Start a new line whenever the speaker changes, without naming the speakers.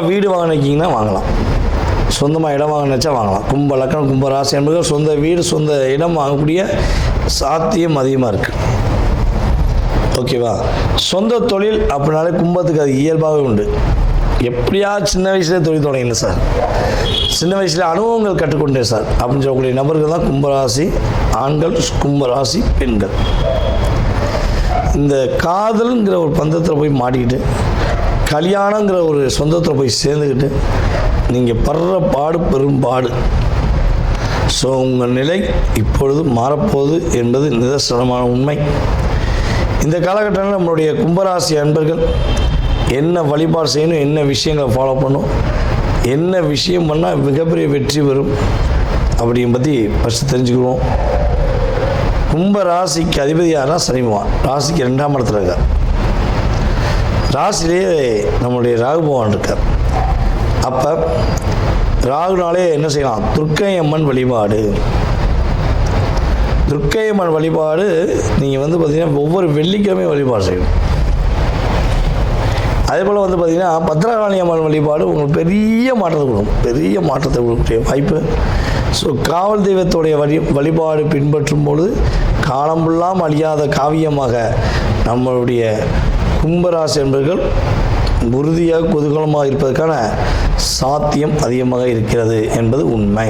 வீடு வாங்கினீங்கன்னா வாங்கலாம், சொந்தமாக இடம் வாங்க நினச்சா வாங்கலாம். கும்ப லக்கணம் கும்ப ராசி என்பது சொந்த வீடு சொந்த இடம் வாங்கக்கூடிய சாத்தியம் அதிகமாக இருக்குது. ஓகேவா? சொந்த தொழில் அப்படின்னாலே கும்பத்துக்கு அது இயல்பாகவே உண்டு. எப்படியா சின்ன வயசுலேயே தொழில் தொடங்கல சார், சின்ன வயசில் அனுபவங்கள் கற்றுக்கொண்டேன் சார் அப்படின்னு சொல்லக்கூடிய நபர்கள் தான் கும்பராசி ஆண்கள், கும்பராசி பெண்கள். இந்த காதல்ங்கிற ஒரு பந்தத்தில் போய் மாட்டிக்கிட்டு கல்யாணங்கிற ஒரு சொந்தத்தில் போய் சேர்ந்துக்கிட்டு நீங்கள் படுற பாடு பெரும்பாடு. ஸோ உங்கள் நிலை இப்பொழுது மாறப்போகுது என்பது நிதர்சனமான உண்மை. இந்த காலகட்டத்தில் நம்மளுடைய கும்பராசி அன்பர்கள் என்ன வழிபாடு செய்யணும், என்ன விஷயங்களை ஃபாலோ பண்ணணும், என்ன விஷயம் பண்ணால் மிகப்பெரிய வெற்றி பெறும் அப்படிங்க பற்றி ஃபஸ்ட்டு தெரிஞ்சுக்குவோம். கும்ப ராசிக்கு அதிபதி யாருன்னா சனி பகவான். ராசிக்கு 2ஆம் இடத்துல இருக்கார். ராசிலேயே நம்மளுடைய ராகு பகவான் இருக்கார். அப்போ ராகுனாலே என்ன செய்யலாம்? துர்க்கை அம்மன் வழிபாடு. துர்க்கை அம்மன் வழிபாடு நீங்கள் பார்த்திங்கன்னா ஒவ்வொரு வெள்ளிக்கிழமையும் வழிபாடு செய்யணும். அதே போல் பார்த்திங்கன்னா பத்ரகாளி அம்மன் வழிபாடு உங்களுக்கு பெரிய மாற்றத்தை கொடுக்கும், பெரிய மாற்றத்தை கொடுக்கக்கூடிய வாய்ப்பு. ஸோ காவல் தெய்வத்துடைய வழிபாடு பின்பற்றும் பொழுது காலம்புல்லாம் அழியாத காவியமாக நம்மளுடைய கும்பராசி என்பவர்கள் உறுதியாக குதூகலமாக இருப்பதற்கான சாத்தியம் அதிகமாக இருக்கிறது என்பது உண்மை.